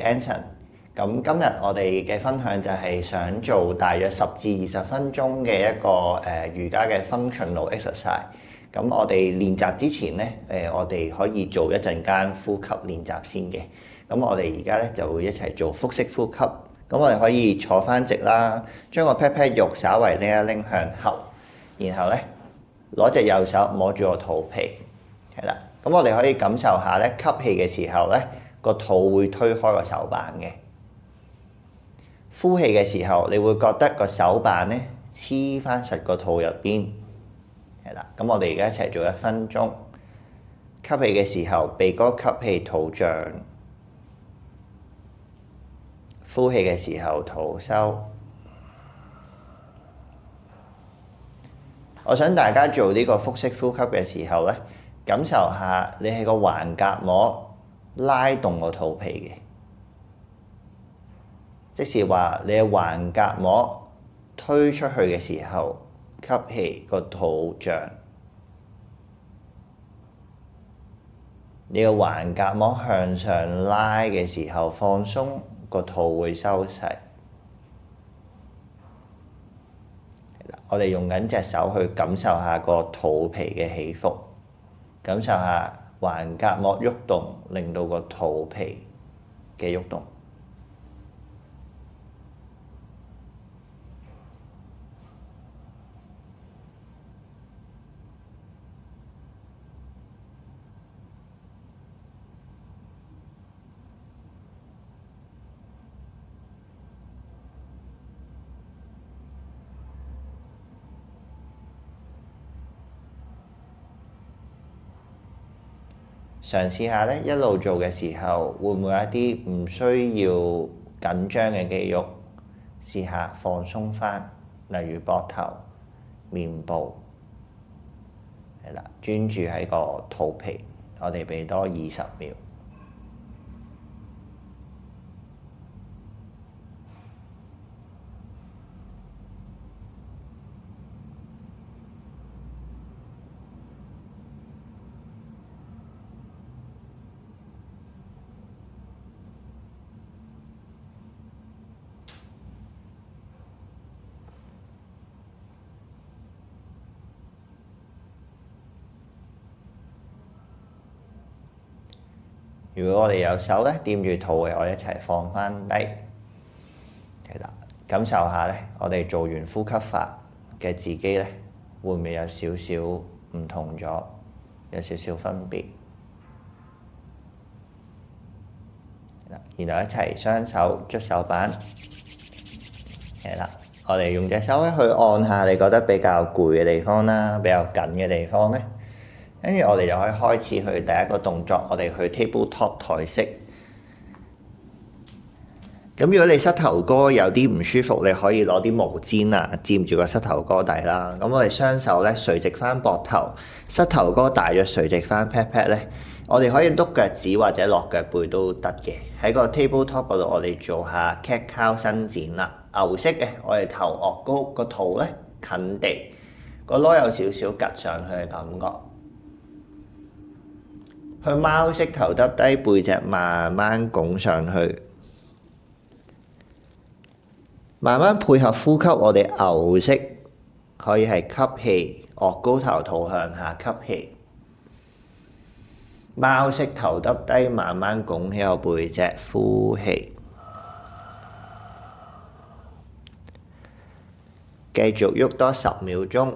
係 Anson。咁今日我哋嘅分享就係想做大約10至20分鐘嘅一個瑜伽嘅 functional exercise。咁我哋練習之前咧，我哋可以做一陣間呼吸練習先嘅。咁我哋而家咧就會一齊做腹式呼吸。咁我哋可以坐翻直啦，將個 pat pat 肉稍為拎一拎向後，然後咧攞隻右手摸住個肚皮，係啦。咁我哋可以感受下咧，吸氣嘅時候咧，個肚會推開個手板嘅。呼氣嘅時候，你會覺得個手板咧黐翻實個肚入邊，係啦。咁我哋而家一齊做1分鐘。吸氣嘅時候，鼻哥吸氣，肚脹；呼氣嘅時候，肚收。我想大家做呢個腹式呼吸嘅時候咧，感受下你係個橫膈膜拉動個肚皮嘅。即是話你嘅橫膈膜推出去嘅時候，吸氣個肚脹；你嘅橫膈膜向上拉嘅時候，放鬆，個肚會收細。我哋用緊隻手去感受下個肚皮嘅起伏，感受下橫膈膜喐動，令到個肚皮嘅喐動。嘗試下咧，一路做嘅時候，會唔會有一啲唔需要緊張嘅肌肉？試下放鬆翻，例如膊頭、面部，係啦，專注喺個肚皮。我哋俾多20秒。如果我哋有手咧掂住肚嘅，我哋一齊放翻低，係啦，感受下咧，我哋做完呼吸法嘅自己咧，會唔會有少少唔同咗，有少少分別？然後一齊雙手捽手板，係啦，我哋用隻手咧去按下你覺得比較攰嘅地方啦，比較緊嘅地方咧。跟住我哋就可以開始去第一個動作，我哋去 table top 台式。咁如果你膝頭哥有啲唔舒服，你可以攞啲毛氈啊墊住個膝頭哥底啦。咁我哋雙手咧垂直翻膊頭，膝頭哥大約垂直翻 pat pat 咧，我哋可以篤腳趾或者落腳背都得嘅。喺個 table top 嗰度，我哋做下 cat cow 伸展啦。牛式嘅，我哋頭昂高，個肚咧近地，個籮有少少趌上去嘅感覺。去貓式頭耷低，背脊慢慢拱上去，慢慢配合呼吸。我哋牛式可以係吸氣，昂高頭，肚向下吸氣；貓式頭耷低，慢慢拱起個背脊，呼氣。繼續喐多10秒鐘。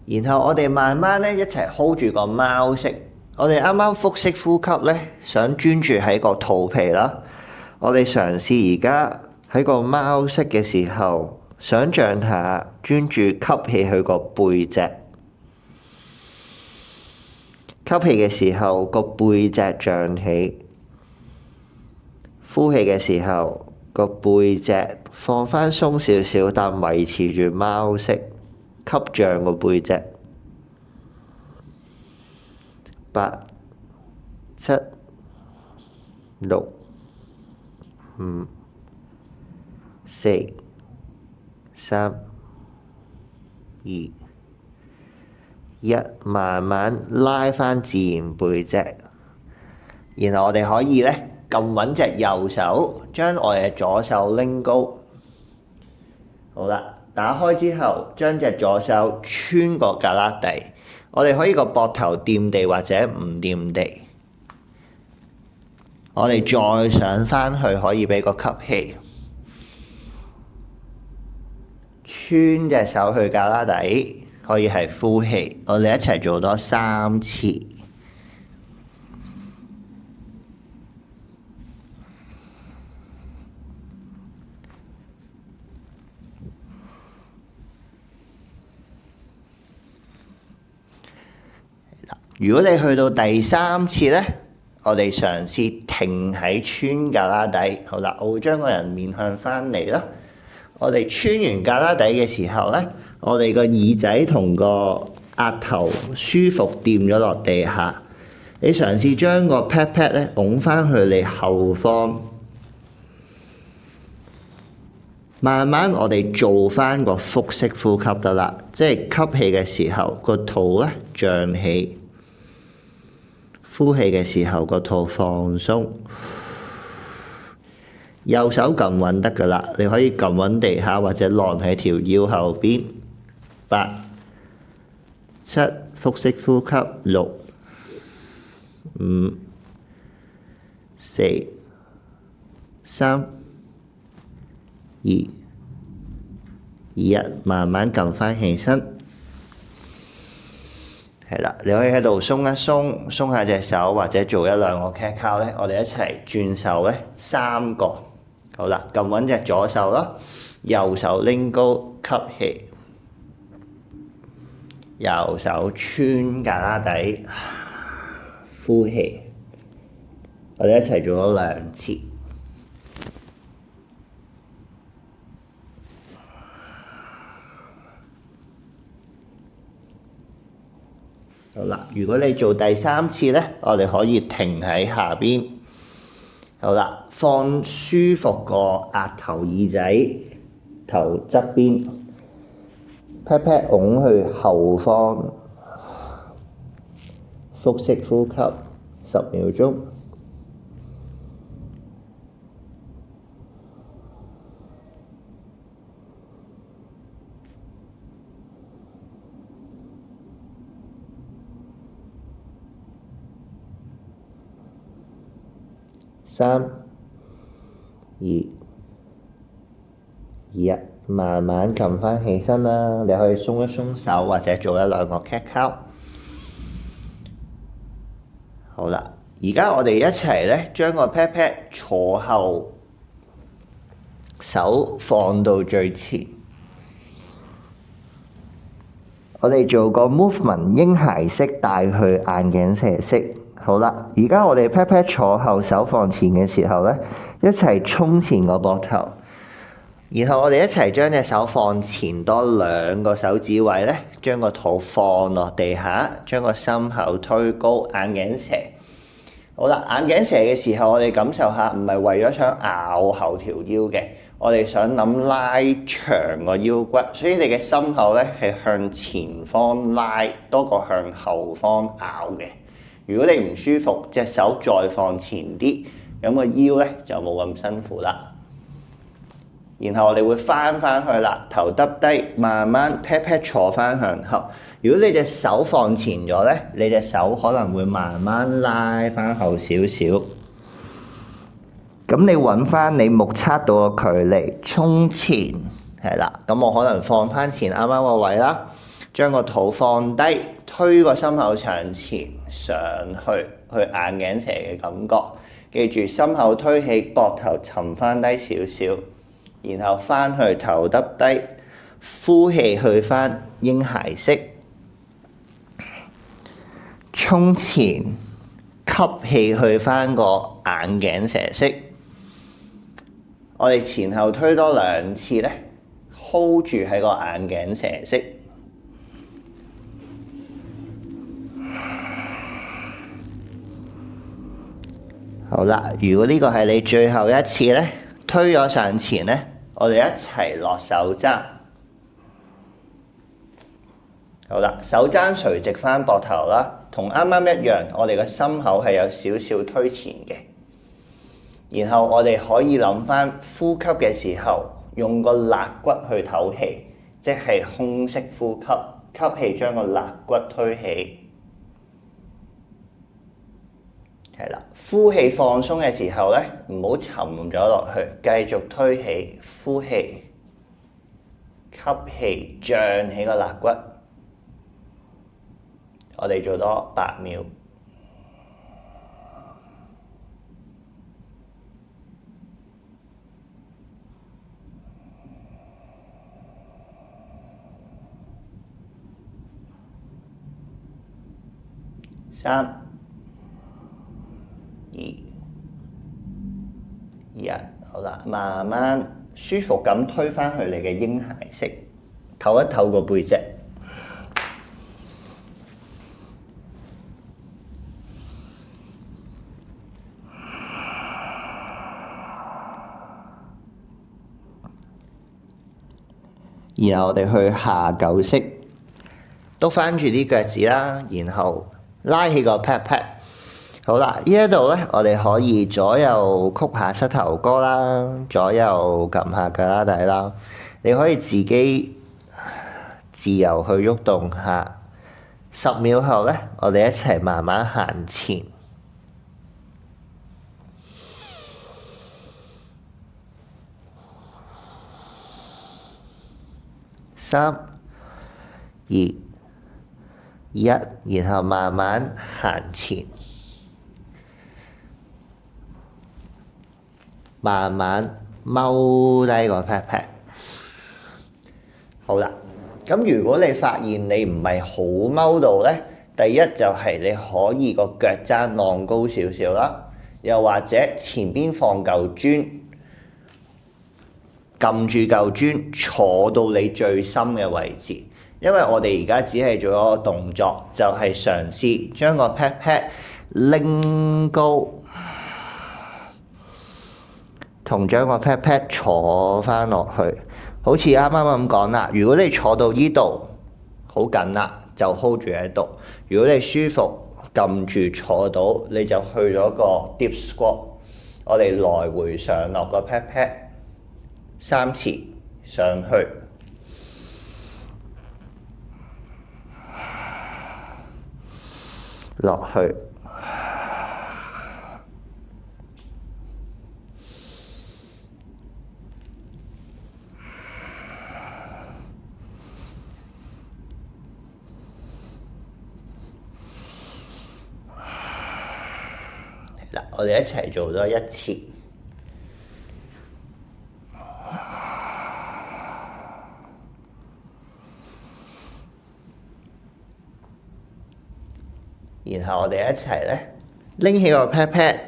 然後我哋慢慢咧一齊 hold 住個貓式。我哋啱啱腹式呼吸咧，想專注喺個肚皮啦。我哋嘗試而家喺個貓式嘅時候，想像下專注吸氣去個背脊。吸氣嘅時候，個背脊脹起；呼氣嘅時候，個背脊放翻鬆少少，但維持住貓式。吸脹個背脊。8、7、6、5、4、3、2、1，慢慢拉返自然背脊。然後我哋可以咧撳穩隻右手，將我哋嘅左手拎高。好啦，打開之後，將隻左手穿過胳肋底。我哋可以個膊頭掂地或者唔掂地。我哋再上返去，可以俾個吸氣，穿隻手去胳肋底，可以係呼氣。我哋一齊做多3次。如果你去到第3次咧，我哋嘗試停喺穿胳肋底。好啦，我會將個人面向翻嚟啦。我哋穿完胳肋底嘅時候咧，我哋個耳仔同個額頭舒服掂咗落地下。你嘗試將個 pat pat 咧拱翻去你後方，慢慢我哋做翻個腹式呼吸得啦。即係吸氣嘅時候，個肚咧脹起。呼氣嘅時候，個肚放鬆，右手撳穩得㗎啦。你可以撳穩地下或者晾喺條腰後邊。8、7，腹式呼吸。6、5、4、3、2、1，慢慢撳返起身。係啦，你可以喺度鬆一鬆，鬆下隻手或者做1、2個 cat cow 咧。我哋一齊轉手咧3個。好啦，撳穩隻左手啦，右手拎高吸氣，右手穿胳肋底，呼氣。我哋一齊做咗2次。好啦，如果你做第3次咧，我哋可以停喺下邊。好啦，放舒服個額頭耳仔頭側邊 pat pat 拱去後方，腹式呼吸10秒鐘。3、2、1，慢慢撳返起身啦。你可以鬆一鬆手，或者做1、2個 cat cow。好啦，而家我哋一齊咧，將個 pat pat 坐後，手放到最前。我哋做個 movement 嬰孩式帶去眼鏡蛇式。好啦，而家我哋 pat pat 坐後，手放前嘅時候咧，一齊衝前個膊頭，然後我哋一齊將隻手放前多2個手指位咧，將個肚放落地下，將個心口推高，眼鏡蛇。好啦，眼鏡蛇嘅時候，我哋感受下，唔係為咗想咬後條腰嘅，我哋想諗拉長個腰骨，所以你嘅心口咧係向前方拉多過向後方咬嘅。如果你唔舒服，隻手再放前啲，咁個腰咧就冇咁辛苦啦。然後我哋會翻去啦，頭耷低，慢慢 pat pat 坐翻向後。如果你隻手放前咗咧，你隻手可能會慢慢拉翻後少少。咁你揾翻你目測到嘅距離，衝前係啦。咁我可能放翻前啱啱個位啦，將個肚放低，推個心口向前上去眼鏡蛇嘅感覺。記住心口推起，膊頭沉翻低少少，然後翻去頭耷低，呼氣去翻嬰孩式，衝前吸氣去翻個眼鏡蛇式。我哋前後推多2次咧 ，hold 住喺個眼鏡蛇式。好啦，如果呢個係你最後一次咧，推咗上前咧，我哋一齊落手踭。好啦，手踭垂直翻膊頭啦，同啱啱一樣，我哋個心口係有少少推前嘅。然後我哋可以諗翻呼吸嘅時候，用個肋骨去唞氣，即係胸式呼吸，吸氣將個肋骨推起。係啦，呼氣放鬆嘅時候咧，唔好沉咗落去，繼續推起，呼氣，吸氣，脹起個肋骨。我哋做多8秒。3、2、1，好啦，慢慢舒服咁推返去你嘅嬰孩式，唞一唞個背脊。然後我哋去下狗式，篤翻住啲腳趾啦，然後拉起個 pat pat。好啦，呢一度咧，我哋可以左右曲下膝頭哥啦，左右撳下腳丫底啦。你可以自己自由去喐動下。10秒後咧，我哋一齊慢慢行前。3、2、1，然後慢慢行前，慢慢踎低個 pat pat。好啦，咁如果你發現你唔係好踎到咧，第一就係你可以個腳踭晾高少少啦，又或者前邊放嚿磚，撳住嚿磚坐到你最深嘅位置。因為我哋而家只係做一個動作，就係嘗試將個 pat pat 拎高，同將個 pat pat 坐翻落去。好似啱啱咁講啦，如果你坐到呢度好緊啦，就 hold 住喺度；如果你舒服撳住坐到，你就去咗個 deep squat。我哋來回上落個 pat pat 3次上去。落去，嗱，我哋一齊做多1次。然後我哋一齊咧拎起個 pat pat，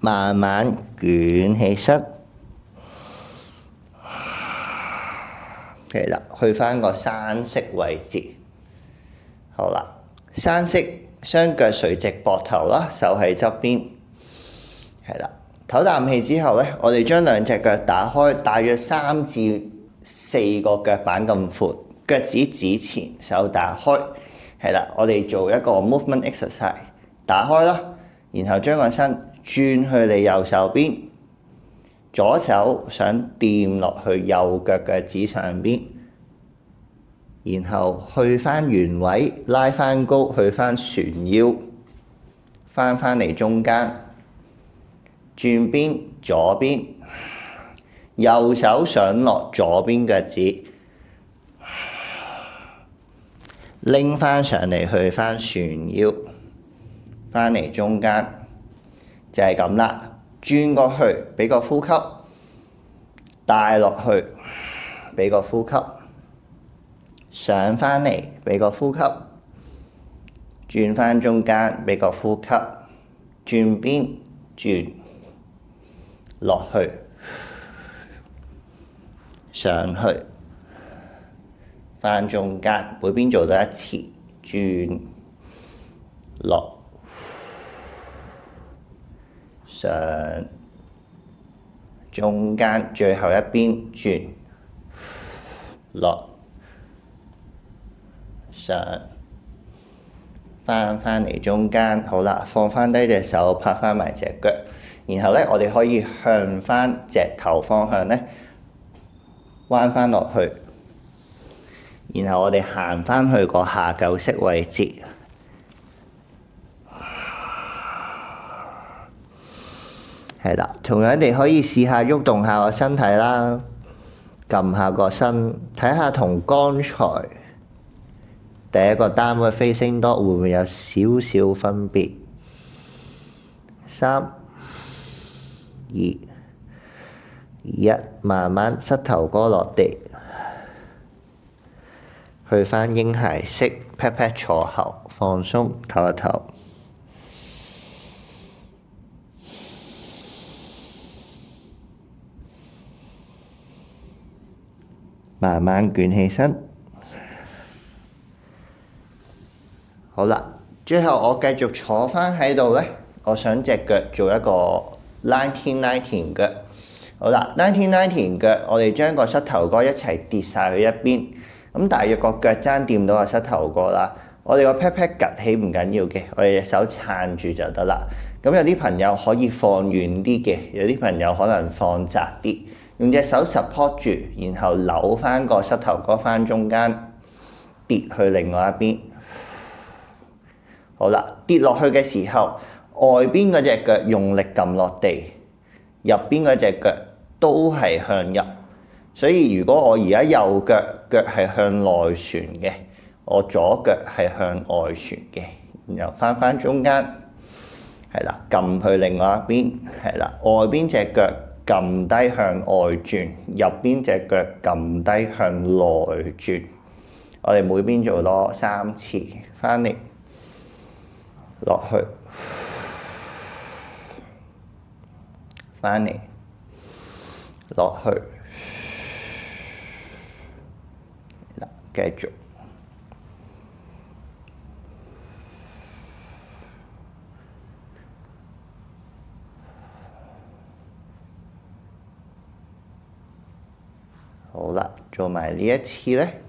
慢慢捲起身，係啦，去返個山式位置。好啦，山式雙腳垂直膊頭啦，手喺側邊，係啦。唞啖氣之後咧，我哋將兩隻腳打開，大約3至4個腳板咁闊，腳趾指前，手打開。係啦，我哋做一個 movement exercise， 打開啦，然後將個身轉去你右手邊，左手想掂落去右腳腳趾上邊，然後去返原位，拉返高，去返旋腰，返嚟中間，轉邊左邊，右手想落左邊腳趾。拎翻上嚟，去翻旋腰，翻嚟中間，就係咁啦。轉過去，俾個呼吸，帶落去，俾個呼吸，上翻嚟，俾個呼吸，轉翻中間，俾個呼吸，轉邊，轉落去，上去。翻中間，每邊做多1次，轉落上中間，最後一邊轉落上，翻嚟中間，好啦，放翻低隻手，拍翻埋隻腳，然後咧我哋可以向翻隻頭方向咧彎翻落去，然後我哋行翻去個下狗式位置。係啦，同樣地可以試下喐動下個身體啦，撳下個身，睇下同剛才第一個downward facing dog會唔會有少少分別？ 3、2、1，慢慢膝頭哥落地，去返嬰孩式 pat pat 坐後，放鬆，唞一唞。慢慢捲起身，好啦，最後我繼續坐返喺度咧，我想隻腳做一個 19-19腳。好啦，19-19腳，我哋將個膝頭哥一齊跌晒去一邊，咁大約個腳踭掂到個膝頭哥啦。我哋個 pat pat 趌起唔緊要嘅，我哋隻手撐住就得啦。咁有啲朋友可以放遠啲嘅，有啲朋友可能放窄啲。用隻手 support 住，然後扭翻個膝頭哥翻中間，跌去另外一邊。好啦，跌落去嘅時候，外邊嗰隻腳用力撳落地，入邊嗰隻腳都係向入。所以如果我而家右腳係向內旋嘅，我左腳係向外旋嘅，然後翻中間，係啦，撳去另外一邊，係啦，外邊隻腳撳低向外轉，入邊隻腳撳低向內轉。我哋每邊做多3次，翻嚟落去，翻嚟落去，嗱，繼續。好啦，做埋呢一次咧，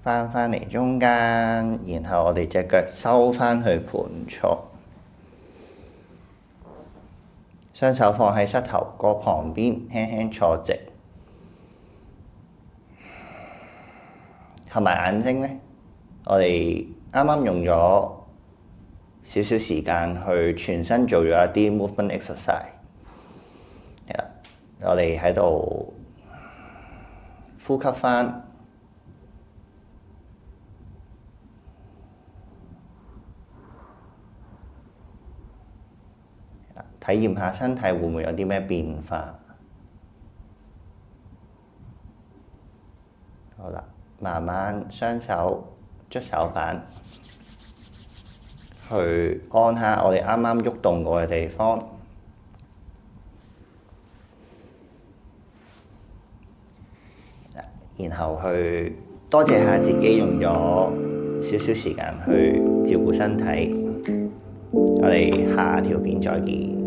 翻嚟中間，然後我哋隻腳收翻去盤坐，雙手放喺膝頭哥旁邊，輕輕坐直，合埋眼睛咧，我哋啱啱用咗少少時間去全身做咗一啲 movement exercise。我哋喺度呼吸翻，體驗下身體會唔會有啲咩變化。好啦，慢慢雙手捽手板，去按下我哋啱啱喐動過嘅地方。然後去多謝下自己用咗少少時間去照顧身體。我哋下條片再見。